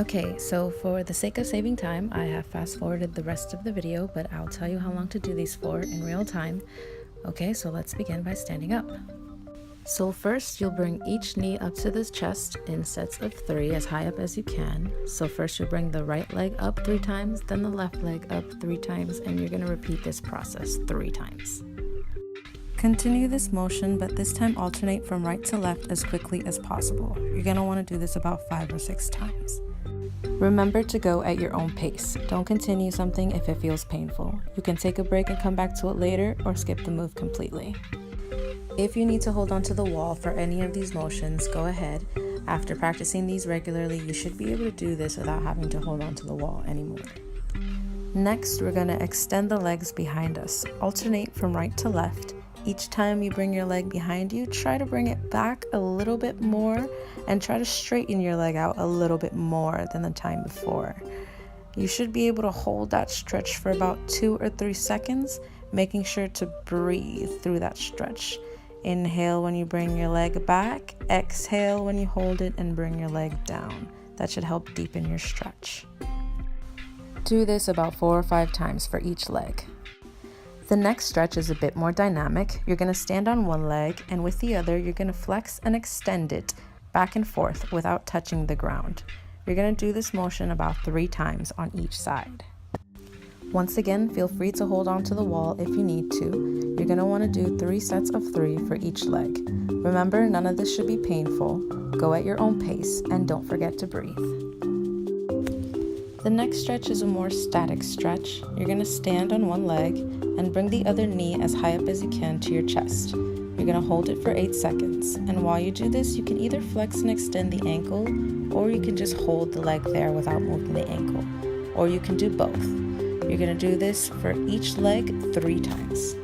Okay, so for the sake of saving time, I have fast forwarded the rest of the video, but I'll tell you how long to do these for in real time. Okay, so let's begin by standing up. So first, you'll bring each knee up to the chest in sets of 3, as high up as you can. So first you'll bring the right leg up 3 times, then the left leg up 3 times, and you're going to repeat this process 3 times. Continue this motion, but this time alternate from right to left as quickly as possible. You're going to want to do this about 5 or 6 times. Remember to go at your own pace. Don't continue something if it feels painful. You can take a break and come back to it later, or skip the move completely. If you need to hold onto the wall for any of these motions, go ahead. After practicing these regularly, you should be able to do this without having to hold onto the wall anymore. Next, we're going to extend the legs behind us. Alternate from right to left. Each time you bring your leg behind you, try to bring it back a little bit more and try to straighten your leg out a little bit more than the time before. You should be able to hold that stretch for about 2 or 3 seconds, making sure to breathe through that stretch. Inhale when you bring your leg back, exhale when you hold it and bring your leg down. That should help deepen your stretch. Do this about 4 or 5 times for each leg. The next stretch is a bit more dynamic. You're going to stand on one leg, and with the other, you're going to flex and extend it back and forth without touching the ground. You're going to do this motion about 3 times on each side. Once again, feel free to hold on to the wall if you need to. You're going to want to do 3 sets of 3 for each leg. Remember, none of this should be painful. Go at your own pace, and don't forget to breathe. The next stretch is a more static stretch. You're going to stand on one leg and bring the other knee as high up as you can to your chest. You're going to hold it for 8 seconds. And while you do this, you can either flex and extend the ankle, or you can just hold the leg there without moving the ankle. Or you can do both. You're going to do this for each leg 3 times.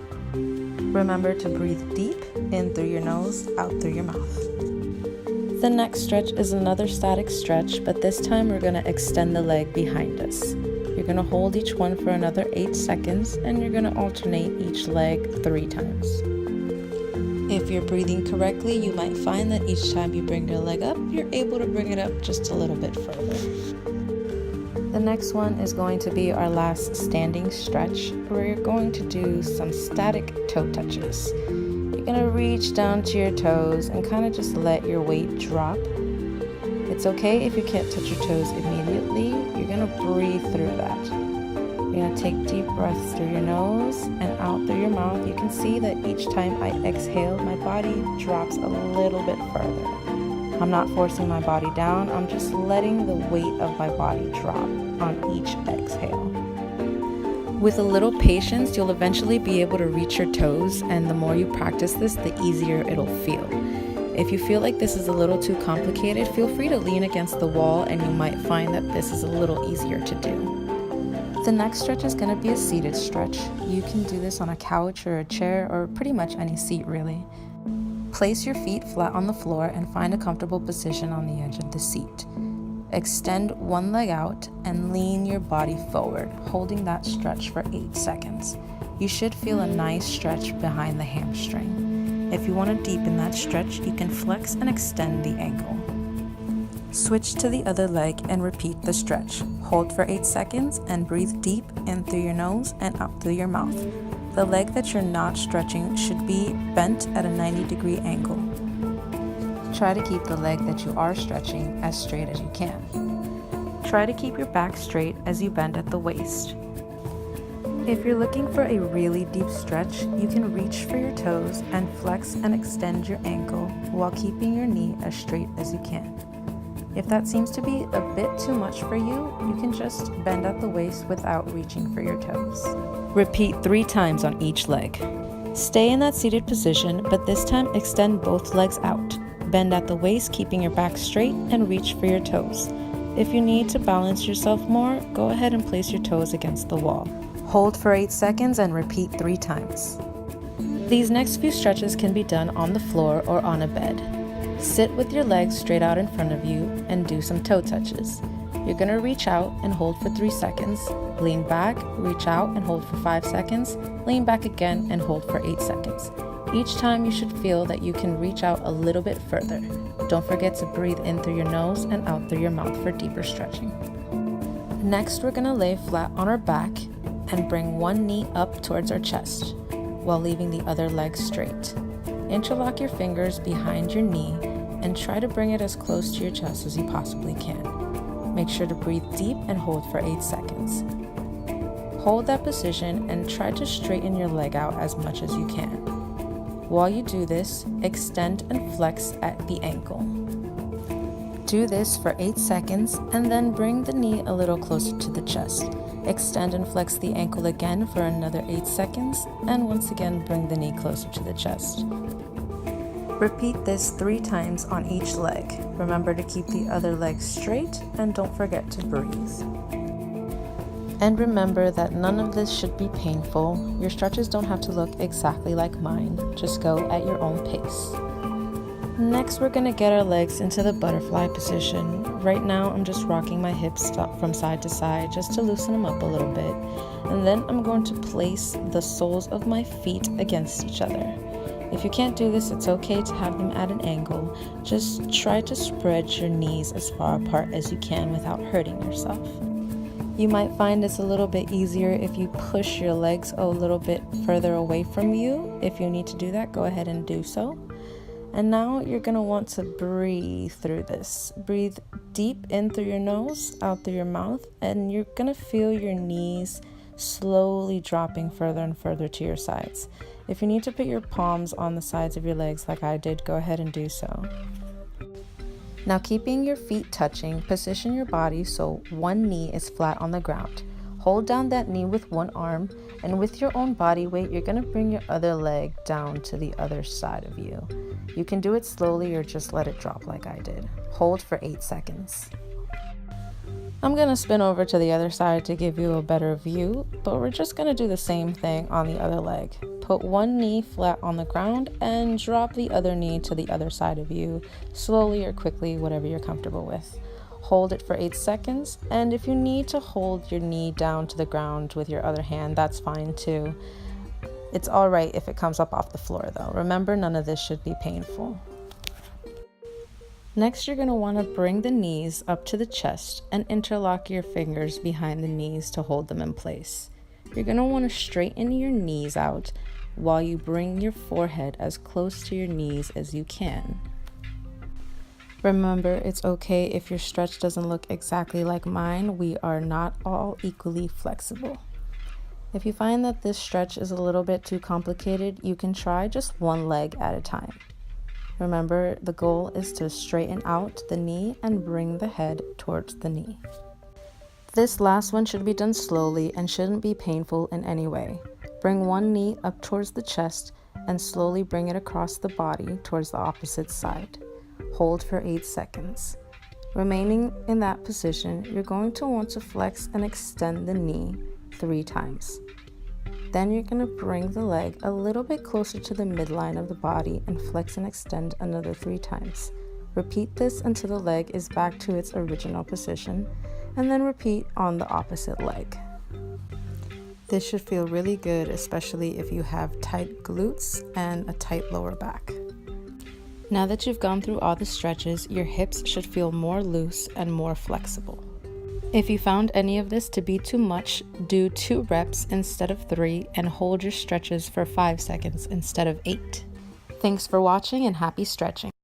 Remember to breathe deep, in through your nose, out through your mouth. The next stretch is another static stretch, but this time we're going to extend the leg behind us. You're going to hold each one for another 8 seconds, and you're going to alternate each leg 3 times. If you're breathing correctly, you might find that each time you bring your leg up, you're able to bring it up just a little bit further. The next one is going to be our last standing stretch, where you're going to do some static toe touches. You're going to reach down to your toes and kind of just let your weight drop. It's okay if you can't touch your toes immediately. You're going to breathe through that. You're going to take deep breaths through your nose and out through your mouth. You can see that each time I exhale, my body drops a little bit further. I'm not forcing my body down. I'm just letting the weight of my body drop on each exhale. With a little patience, you'll eventually be able to reach your toes, and the more you practice this, the easier it'll feel. If you feel like this is a little too complicated, feel free to lean against the wall and you might find that this is a little easier to do. The next stretch is going to be a seated stretch. You can do this on a couch or a chair or pretty much any seat really. Place your feet flat on the floor and find a comfortable position on the edge of the seat. Extend one leg out and lean your body forward, holding that stretch for 8 seconds. You should feel a nice stretch behind the hamstring. If you want to deepen that stretch, you can flex and extend the ankle. Switch to the other leg and repeat the stretch. Hold for 8 seconds and breathe deep in through your nose and out through your mouth. The leg that you're not stretching should be bent at a 90-degree angle. Try to keep the leg that you are stretching as straight as you can. Try to keep your back straight as you bend at the waist. If you're looking for a really deep stretch, you can reach for your toes and flex and extend your ankle while keeping your knee as straight as you can. If that seems to be a bit too much for you, you can just bend at the waist without reaching for your toes. Repeat 3 times on each leg. Stay in that seated position, but this time extend both legs out. Bend at the waist, keeping your back straight, and reach for your toes. If you need to balance yourself more, go ahead and place your toes against the wall. Hold for 8 seconds and repeat 3 times. These next few stretches can be done on the floor or on a bed. Sit with your legs straight out in front of you and do some toe touches. You're going to reach out and hold for 3 seconds, lean back, reach out and hold for 5 seconds, lean back again and hold for 8 seconds. Each time you should feel that you can reach out a little bit further. Don't forget to breathe in through your nose and out through your mouth for deeper stretching. Next, we're gonna lay flat on our back and bring one knee up towards our chest while leaving the other leg straight. Interlock your fingers behind your knee and try to bring it as close to your chest as you possibly can. Make sure to breathe deep and hold for 8 seconds. Hold that position and try to straighten your leg out as much as you can. While you do this, extend and flex at the ankle. Do this for 8 seconds and then bring the knee a little closer to the chest. Extend and flex the ankle again for another 8 seconds and once again bring the knee closer to the chest. Repeat this 3 times on each leg. Remember to keep the other leg straight and don't forget to breathe. And remember that none of this should be painful. Your stretches don't have to look exactly like mine. Just go at your own pace. Next, we're gonna get our legs into the butterfly position. Right now, I'm just rocking my hips from side to side just to loosen them up a little bit. And then I'm going to place the soles of my feet against each other. If you can't do this, it's okay to have them at an angle. Just try to spread your knees as far apart as you can without hurting yourself. You might find it's a little bit easier if you push your legs a little bit further away from you. If you need to do that, go ahead and do so. And now you're gonna want to breathe through this. Breathe deep in through your nose, out through your mouth, and you're gonna feel your knees slowly dropping further and further to your sides. If you need to put your palms on the sides of your legs like I did, go ahead and do so. Now, keeping your feet touching, position your body so one knee is flat on the ground. Hold down that knee with one arm, and with your own body weight, you're gonna bring your other leg down to the other side of you. You can do it slowly or just let it drop like I did. Hold for 8 seconds. I'm gonna spin over to the other side to give you a better view, but we're just gonna do the same thing on the other leg. Put one knee flat on the ground and drop the other knee to the other side of you, slowly or quickly, whatever you're comfortable with. Hold it for 8 seconds, and if you need to hold your knee down to the ground with your other hand, that's fine too. It's all right if it comes up off the floor though. Remember, none of this should be painful. Next, you're going to want to bring the knees up to the chest and interlock your fingers behind the knees to hold them in place. You're going to want to straighten your knees out while you bring your forehead as close to your knees as you can. Remember, it's okay if your stretch doesn't look exactly like mine. We are not all equally flexible. If you find that this stretch is a little bit too complicated, you can try just one leg at a time. Remember, the goal is to straighten out the knee and bring the head towards the knee. This last one should be done slowly and shouldn't be painful in any way. Bring one knee up towards the chest and slowly bring it across the body towards the opposite side. Hold for 8 seconds. Remaining in that position, you're going to want to flex and extend the knee 3 times. Then you're going to bring the leg a little bit closer to the midline of the body and flex and extend another 3 times. Repeat this until the leg is back to its original position, and then repeat on the opposite leg. This should feel really good, especially if you have tight glutes and a tight lower back. Now that you've gone through all the stretches, your hips should feel more loose and more flexible. If you found any of this to be too much, do 2 reps instead of 3 and hold your stretches for 5 seconds instead of 8. Thanks for watching and happy stretching.